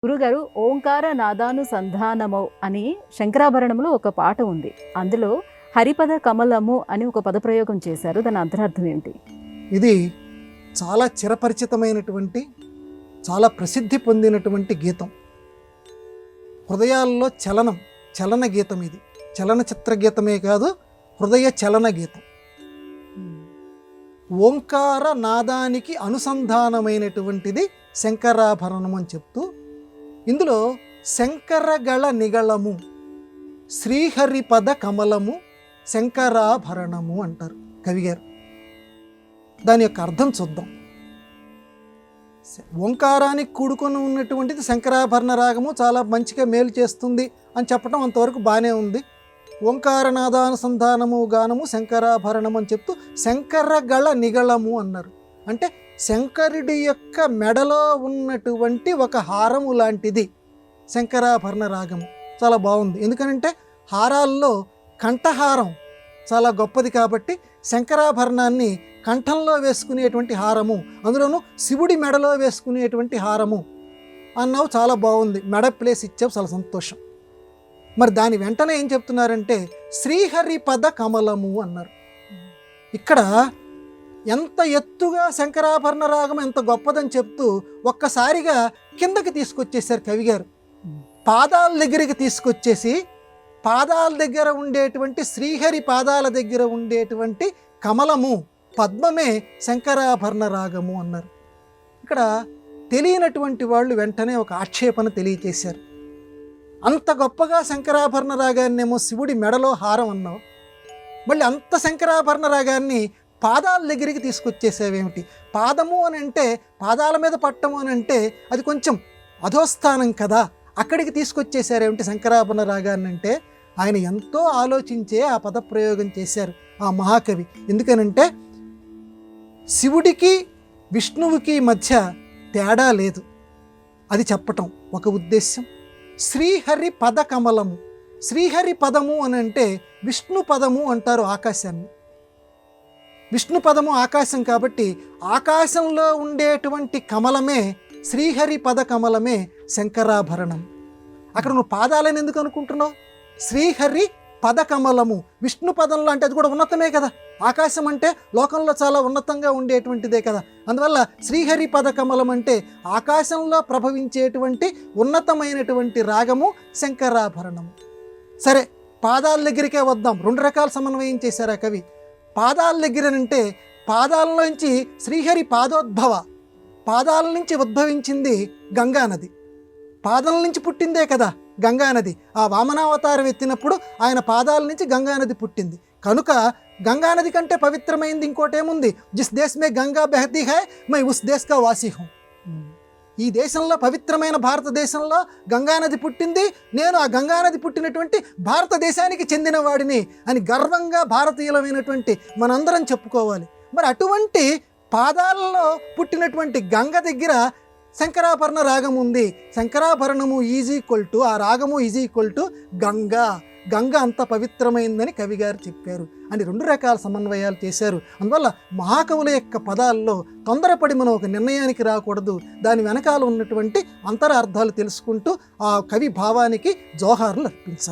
గురుగారు ఓంకార నాదానుసంధానమౌ అని శంకరాభరణంలో ఒక పాట ఉంది. అందులో హరిపద కమలము అని ఒక పదప్రయోగం చేశారు. దాని అంతరార్థం ఏంటి? ఇది చాలా చిరపరిచితమైనటువంటి, చాలా ప్రసిద్ధి పొందినటువంటి గీతం. హృదయాల్లో చలన గీతం ఇది. చలనచిత్ర గీతమే కాదు, హృదయ చలన గీతం. ఓంకార నాదానికి అనుసంధానమైనటువంటిది శంకరాభరణం అని చెప్తూ, ఇందులో శంకరగళ నిగళము, శ్రీహరిపద కమలము, శంకరాభరణము అంటారు కవిగారు. దాని యొక్క అర్థం చూద్దాం. ఓంకారానికి కూడుకొని ఉన్నటువంటిది శంకరాభరణ రాగము, చాలా మంచిగా మేలు చేస్తుంది అని చెప్పడం అంతవరకు బాగానే ఉంది. ఓంకారనాదానుసంధానము గానము శంకరాభరణం అని చెప్తూ శంకరగళ నిగళము అన్నారు. అంటే శంకరుడి యొక్క మెడలో ఉన్నటువంటి ఒక హారము లాంటిది శంకరాభరణ రాగము. చాలా బాగుంది. ఎందుకనంటే హారాల్లో కంఠహారం చాలా గొప్పది కాబట్టి శంకరాభరణాన్ని కంఠంలో వేసుకునేటువంటి హారము, అందులోనూ శివుడి మెడలో వేసుకునేటువంటి హారము అన్నావు. చాలా బాగుంది. మెడ ప్లేస్ ఇచ్చావు, చాలా సంతోషం. మరి దాని వెంటనే ఏం చెప్తున్నారంటే శ్రీహరిపద కమలము అన్నారు. ఇక్కడ ఎంత ఎత్తుగా శంకరాభరణ రాగం ఎంత గొప్పదని చెప్తూ ఒక్కసారిగా కిందకి తీసుకొచ్చేసారు కవిగారు. పాదాల దగ్గరికి తీసుకొచ్చేసి పాదాల దగ్గర ఉండేటువంటి శ్రీహరి పాదాల దగ్గర ఉండేటువంటి కమలము, పద్మమే శంకరాభరణ రాగము అన్నారు. ఇక్కడ తెలియనటువంటి వాళ్ళు వెంటనే ఒక ఆక్షేపణ తెలియచేశారు. అంత గొప్పగా శంకరాభరణ రాగాన్నేమో శివుడి మెడలో హారం అన్నావు, మళ్ళీ అంత శంకరాభరణ రాగాన్ని పాదాల దగ్గరికి తీసుకొచ్చేసేవేమిటి? పాదము అని అంటే, పాదాల మీద పట్టము అని అంటే అది కొంచెం అధోస్థానం కదా, అక్కడికి తీసుకొచ్చేసారేమిటి శంకరాభరణ రాగాన్ని అంటే? ఆయన ఎంతో ఆలోచించే ఆ పదప్రయోగం చేశారు ఆ మహాకవి. ఎందుకనంటే శివుడికి విష్ణువుకి మధ్య తేడా లేదు, అది చెప్పటం ఒక ఉద్దేశ్యం. శ్రీహరి పద కమలము, శ్రీహరి పదము అని అంటే విష్ణు పదము అంటారు ఆకాశాన్ని. విష్ణు పదము ఆకాశం కాబట్టి ఆకాశంలో ఉండేటువంటి కమలమే, శ్రీహరి పద కమలమే శంకరాభరణం. అక్కడ నువ్వు పాదాలని ఎందుకు అనుకుంటున్నావు? శ్రీహరి పద కమలము, విష్ణు పదంలో అంటే అది కూడా ఉన్నతమే కదా. ఆకాశం అంటే లోకంలో చాలా ఉన్నతంగా ఉండేటువంటిదే కదా. అందువల్ల శ్రీహరి పద కమలం అంటే ఆకాశంలో ప్రభవించేటువంటి ఉన్నతమైనటువంటి రాగము శంకరాభరణము. సరే, పాదాల దగ్గరికే వద్దాం. రెండు రకాల సమన్వయం చేశారు ఆ కవి. పాదాల దగ్గరనంటే పాదాలలోంచి శ్రీహరి పాదోద్భవ, పాదాల నుంచి ఉద్భవించింది గంగానది, పాదాల నుంచి పుట్టిందే కదా గంగానది. ఆ వామనావతారం ఎత్తినప్పుడు ఆయన పాదాల నుంచి గంగానది పుట్టింది కనుక గంగానది కంటే పవిత్రమైంది ఇంకోటేముంది? జిస్ దేశ్ మే గంగా బెహతీ హై మై ఉస్ దేశ్ కా వాసి హూ. ఈ దేశంలో, పవిత్రమైన భారతదేశంలో గంగానది పుట్టింది, నేను ఆ గంగానది పుట్టినటువంటి భారతదేశానికి చెందిన వాడిని అని గర్వంగా భారతీయులమైనటువంటి మనందరం చెప్పుకోవాలి. మరి అటువంటి పాదాలలో పుట్టినటువంటి గంగ దగ్గర శంకరాభరణ రాగం ఉంది. శంకరాభరణము ఈజ్ ఈక్వల్ టు, ఆ రాగము is equal to Ganga. Ganga అంత పవిత్రమైందని కవిగారు చెప్పారు అని రెండు రకాల సమన్వయాలు చేశారు. అందువల్ల మహాకవుల యొక్క పదాల్లో తొందరపడి మనం ఒక నిర్ణయానికి రాకూడదు. దాని వెనకాల ఉన్నటువంటి అంతరార్థాలు తెలుసుకుంటూ ఆ కవి భావానికి జోహార్లు అర్పించాలి.